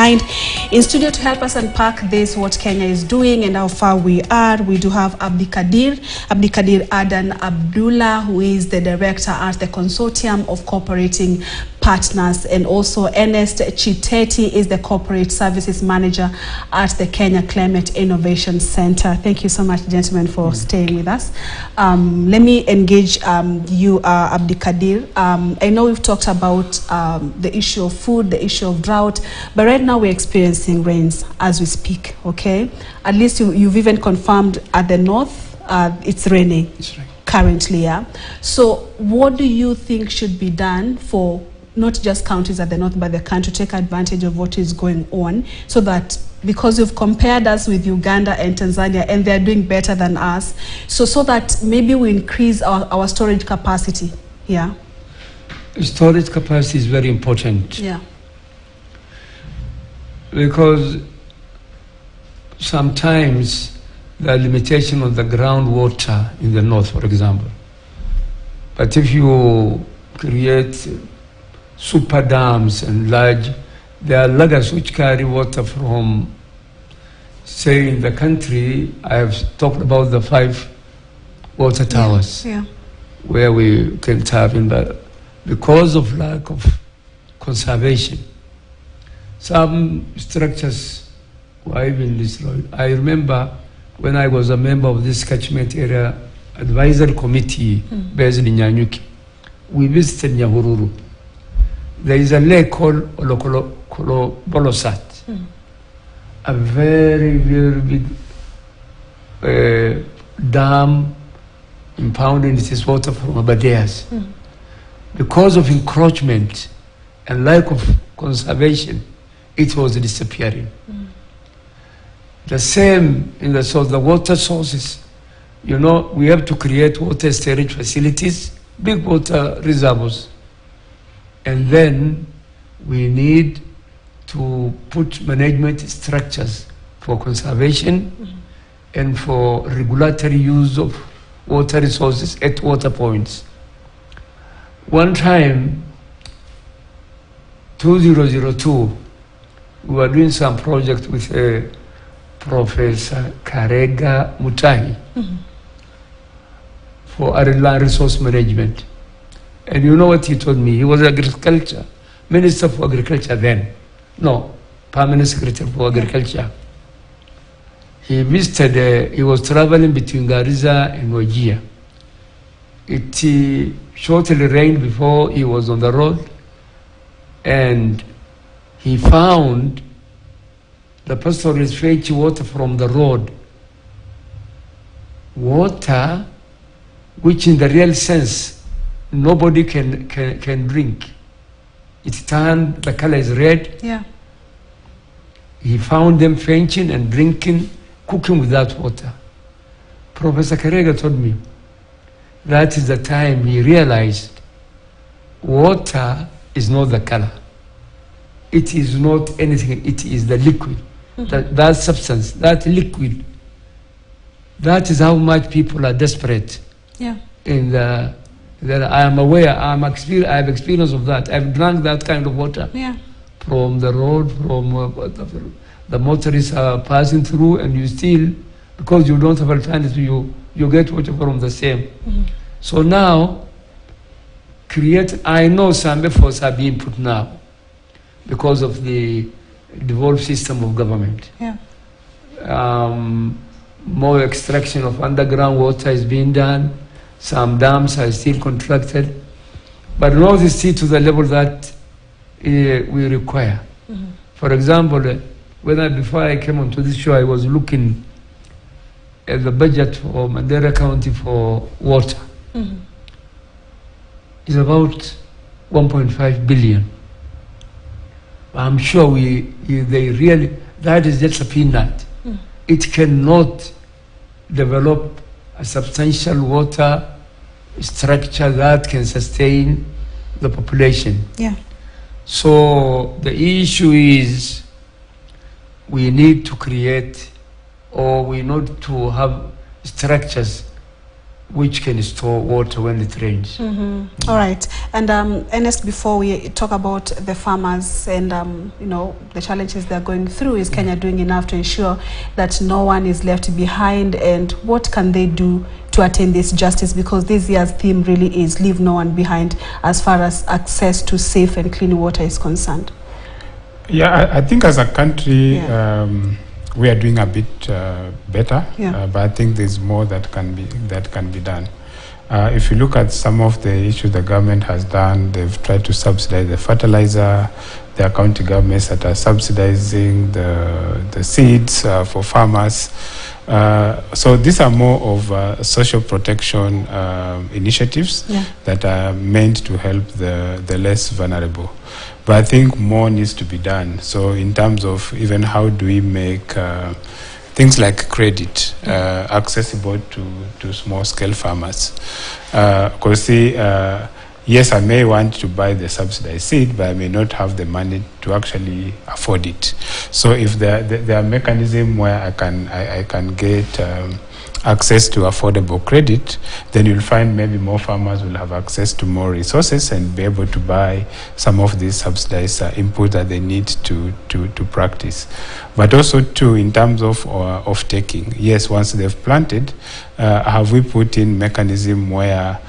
behind. In studio to help us unpack this, what Kenya is doing and how far we are, we do have Abdikadir Adan Abdullah, who is the director at the Consortium of Cooperating Partners, and also Ernest Chiteti is the Corporate Services Manager at the Kenya Climate Innovation Center. Thank you so much, gentlemen, for staying with us. Let me engage you, Abdikadir. I know we've talked about the issue of food, the issue of drought, but right now we're experiencing rains as we speak, okay? At least you've even confirmed at the north it's raining. That's right. Currently, yeah. So what do you think should be done for not just counties at the north, but the country to take advantage of what is going on, so that, because you've compared us with Uganda and Tanzania and they're doing better than us, so that maybe we increase our storage capacity? Yeah. Storage capacity is very important. Yeah. Because sometimes the limitation of the groundwater in the north, for example. But if you create super dams and there are lagoons which carry water from, say, in the country, I have talked about the 5 water towers, yeah. where we can tap in, but because of lack of conservation, some structures were even destroyed. I remember when I was a member of this catchment area advisory committee based in Nyanyuki, we visited Nyahururu. There is a lake called Bolosat, a very, very big dam impounding its water from Abadeas. Because of encroachment and lack of conservation, it was disappearing. The same in the source, the water sources. You know, we have to create water storage facilities, big water reservoirs. And then we need to put management structures for conservation and for regulatory use of water resources at water points. One time, 2002, we were doing some project with Professor Karega Mutahi for land resource management. And you know what he told me? He was Minister for Agriculture then. No, Permanent Secretary for Agriculture. He visited, he was traveling between Garissa and Wajir. It shortly rained before he was on the road, and he found the pastoralists fetch water from the road. Water which in the real sense nobody can drink. It turned, the color is red. Yeah. He found them fainting and drinking, cooking with that water. Professor Karega told me that is the time he realized water is not the color. It is not anything, it is the liquid. That substance, that liquid. That is how much people are desperate. Yeah. In that I am aware, I have experience of that. I've drunk that kind of water. Yeah. From the road, from the motorists are passing through, and you still, because you don't have alternative, you get water from the same. So now, I know some efforts are being put now because of the devolved system of government. Yeah. More extraction of underground water is being done. Some dams are still contracted, but not still to the level that we require. For example, before I came onto this show, I was looking at the budget for Mandera County for water. It's about 1.5 billion. I'm sure that is just a peanut. It cannot develop a substantial water structure that can sustain the population. Yeah. So the issue is we need to create, or we need to have structures which can store water when it rains. All right. And Ernest, before we talk about the farmers and the challenges they're going through, is Kenya doing enough to ensure that no one is left behind, and what can they do to attain this justice? Because this year's theme really is leave no one behind as far as access to safe and clean water is concerned. Yeah, I think as a country, we are doing a bit better, but I think there's more that can be done. If you look at some of the issues the government has done, they've tried to subsidize the fertilizer. There are county governments that are subsidizing the seeds for farmers. So these are more of social protection initiatives that are meant to help the less vulnerable. But I think more needs to be done. So in terms of even how do we make things like credit accessible to small-scale farmers. Because yes, I may want to buy the subsidized seed, but I may not have the money to actually afford it. So if there are mechanisms where I can get access to affordable credit, then you'll find maybe more farmers will have access to more resources and be able to buy some of these subsidized input that they need to practice. But also too, in terms of taking, yes, once they've planted, have we put in mechanism where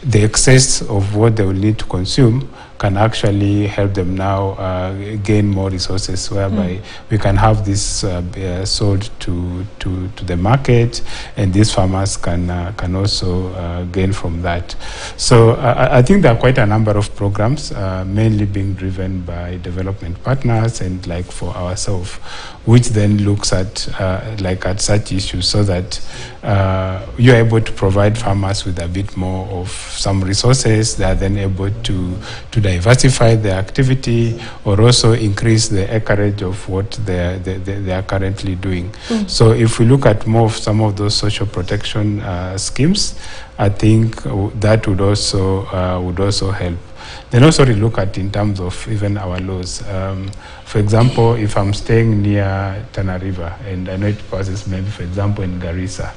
the excess of what they will need to consume can actually help them now gain more resources, whereby we can have this sold to the market, and these farmers can also gain from that. So I think there are quite a number of programs, mainly being driven by development partners and like for ourselves, which then looks at at such issues, so that you're able to provide farmers with a bit more of some resources. They are then able to diversify their activity, or also increase the acreage of what they are currently doing. So if we look at more of some of those social protection schemes, I think that would also help. Then also look at in terms of even our laws. For example, if I'm staying near Tana River, and I know it passes maybe, for example, in Garissa,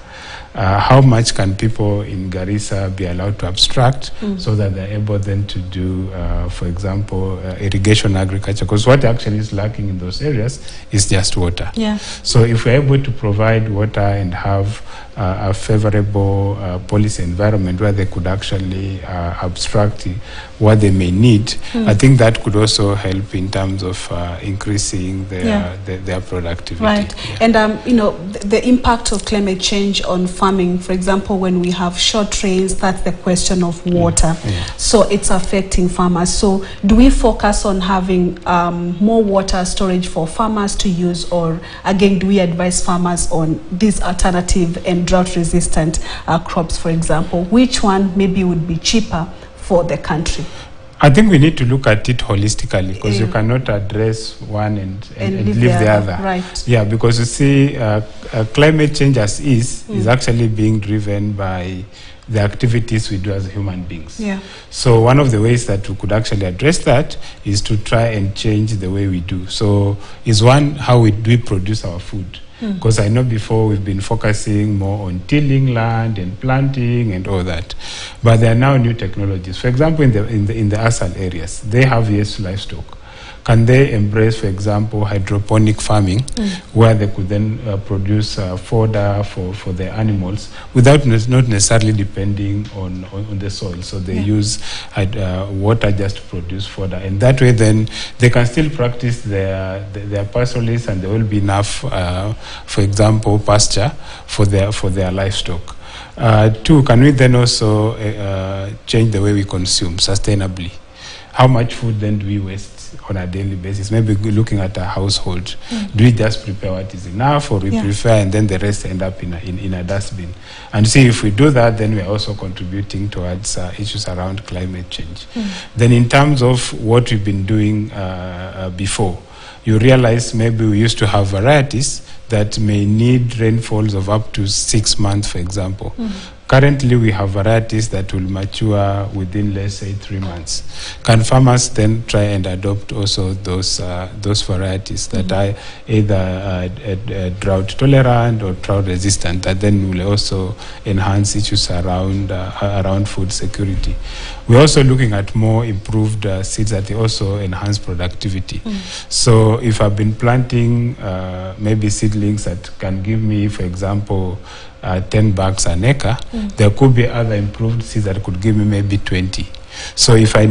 how much can people in Garissa be allowed to abstract so that they're able then to do, for example, irrigation agriculture? Because what actually is lacking in those areas is just water. So if we're able to provide water and have a favorable policy environment where they could actually abstract what they may need, I think that could also help in terms of increasing their productivity. Right. And the impact of climate change on farming, for example, when we have short rains, that's the question of water. So it's affecting farmers. So do we focus on having more water storage for farmers to use, or again, do we advise farmers on these alternative and drought-resistant crops, for example? Which one maybe would be cheaper for the country? I think we need to look at it holistically, because you cannot address one and leave the other. Right. Yeah, because you see, climate change as is actually being driven by the activities we do as human beings. So one of the ways that we could actually address that is to try and change the way we do. So is one, how we produce our food. Because I know before we've been focusing more on tilling land and planting and all that, but there are now new technologies. For example, in the ASAL areas, they have livestock. Can they embrace, for example, hydroponic farming, where they could then produce fodder for their animals without not necessarily depending on the soil? So they use water just to produce fodder, and that way then they can still practice their pastoralists, and there will be enough, for example, pasture for their livestock. Two, can we then also change the way we consume sustainably? How much food then do we waste on a daily basis? Maybe looking at a household, do we just prepare what is enough, or we prepare and then the rest end up in a dustbin? And see, if we do that, then we are also contributing towards issues around climate change. Then in terms of what we've been doing before, you realize maybe we used to have varieties that may need rainfalls of up to 6 months, for example. Currently, we have varieties that will mature within, let's say, 3 months. Can farmers then try and adopt also those varieties that are either drought tolerant or drought resistant, that then will also enhance issues around food security? We're also looking at more improved seeds that also enhance productivity. So if I've been planting maybe seedlings that can give me, for example, 10 bags an acre, there could be other improved seeds that could give me maybe 20. So if I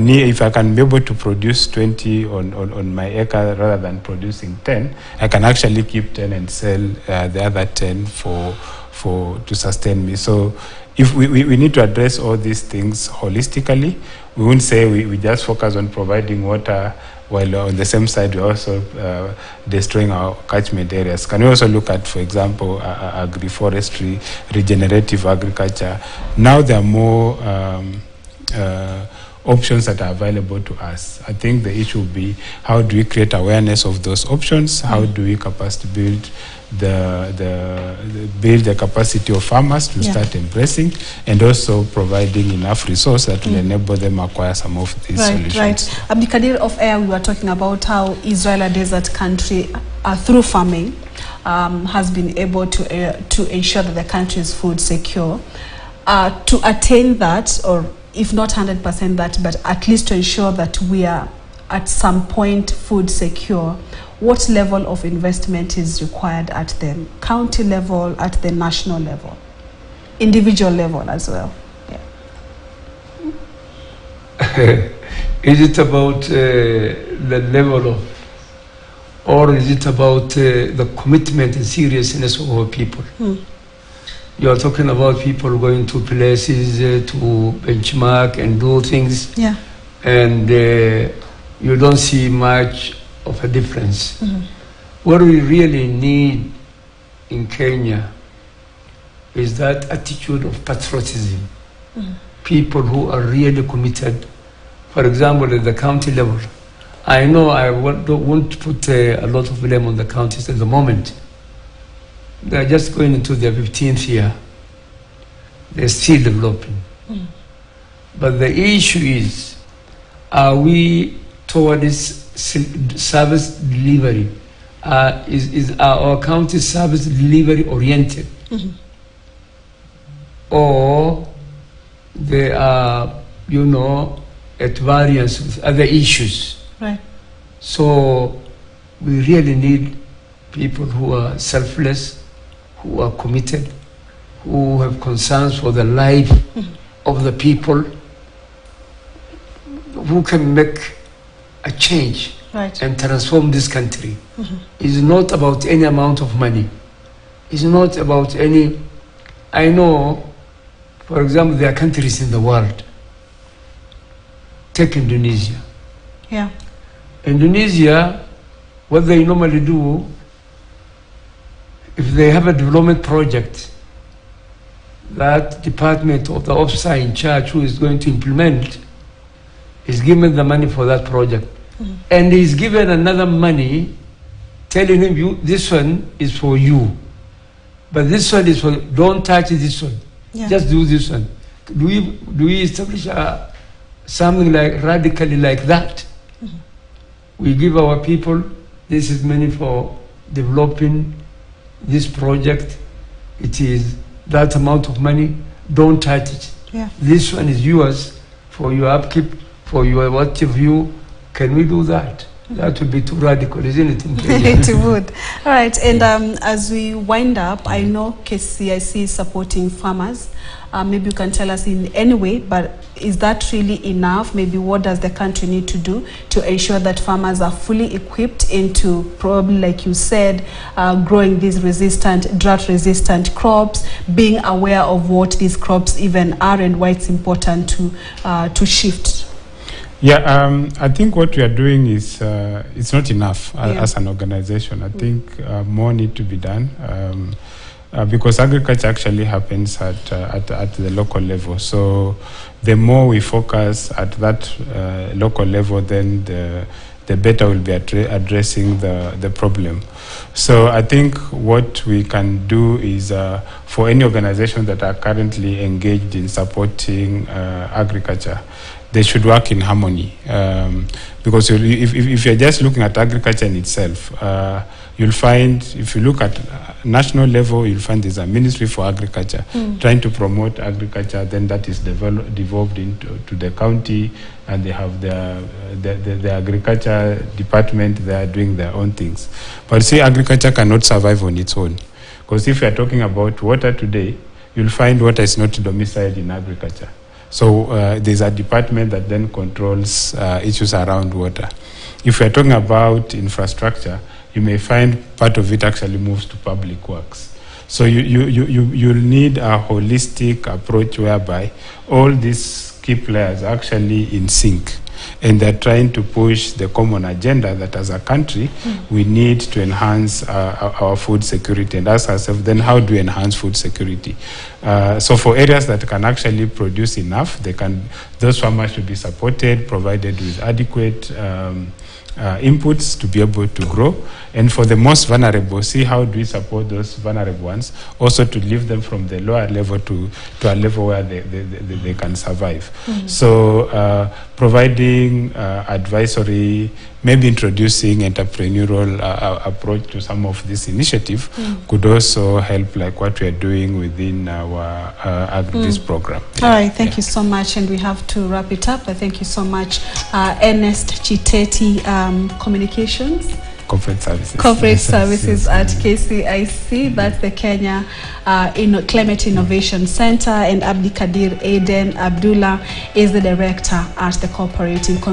can be able to produce 20 on my acre rather than producing 10, I can actually keep 10 and sell the other 10 to sustain me. So if we need to address all these things holistically. We wouldn't say we just focus on providing water while on the same side we're also destroying our catchment areas. Can we also look at, for example, agroforestry, regenerative agriculture? Now there are more options that are available to us. I think the issue will be, how do we create awareness of those options? How do we capacity build the capacity of farmers to start embracing, and also providing enough resource that will enable them acquire some of these solutions. Right. Abdikadir, off air, we were talking about how Israel, a desert country, through farming, has been able to ensure that the country is food secure. To attain that, or if not 100% that, but at least to ensure that we are at some point food secure, what level of investment is required at the county level, at the national level, individual level as well? Is it about the level of, or is it about the commitment and seriousness of our people? You are talking about people going to places to benchmark and do things, and you don't see much of a difference. What we really need in Kenya is that attitude of patriotism. People who are really committed. For example, at the county level, I know I don't want to put a lot of blame on the counties at the moment. They're just going into their 15th year. They're still developing. But the issue is, are we toward this service delivery? Is our county service delivery oriented? Or they are, at variance with other issues? Right. So we really need people who are selfless, who are committed, who have concerns for the life of the people, who can make a change and transform this country. It's not about any amount of money. It's not about any... I know, for example, there are countries in the world. Take Indonesia. Indonesia, what they normally do, if they have a development project, that department of the officer in charge who is going to implement is given the money for that project. And he's given another money telling him, this one is for you. But this one is for, don't touch this one. Just do this one. Do we establish something like radically like that? We give our people, this is money for developing this project. It is that amount of money, don't touch it. This one is yours for your upkeep, for your what of you. Can we do that? That would be too radical, isn't it? It would. All right, and as we wind up, I know KCIC is supporting farmers. Maybe you can tell us in any way, but is that really enough? Maybe what does the country need to do to ensure that farmers are fully equipped into, probably like you said, growing these drought-resistant crops, being aware of what these crops even are and why it's important to shift? I think what we are doing is it's not enough as an organization. I think more need to be done because agriculture actually happens at the local level. So the more we focus at that local level, then the better we'll be addressing the problem. So I think what we can do is for any organizations that are currently engaged in supporting agriculture, they should work in harmony. Because if you're just looking at agriculture in itself, you'll find, if you look at national level, you'll find there's a Ministry for Agriculture trying to promote agriculture, then that is devolved into the county, and they have the agriculture department, they are doing their own things. But see, agriculture cannot survive on its own. Because if you're talking about water today, you'll find water is not domiciled in agriculture. So there's a department that then controls issues around water. If we're talking about infrastructure, you may find part of it actually moves to public works. So you'll need a holistic approach whereby all these key players are actually in sync, and they're trying to push the common agenda that as a country we need to enhance our food security, and ask ourselves then, how do we enhance food security? So for areas that can actually produce enough, those farmers should be supported, provided with adequate inputs to be able to grow. And for the most vulnerable, see how do we support those vulnerable ones, also to lift them from the lower level to a level where they can survive. So providing advisory, maybe introducing entrepreneurial approach to some of this initiative could also help, like what we are doing within our Agri program. All right, thank you so much, and we have to wrap it up. Thank you so much, Ernest Chiteti, Communications. Corporate Services. Corporate Services at KCIC, that's the Kenya Climate Innovation Center, and Abdikadir Aden Abdullah is the Director at the Cooperating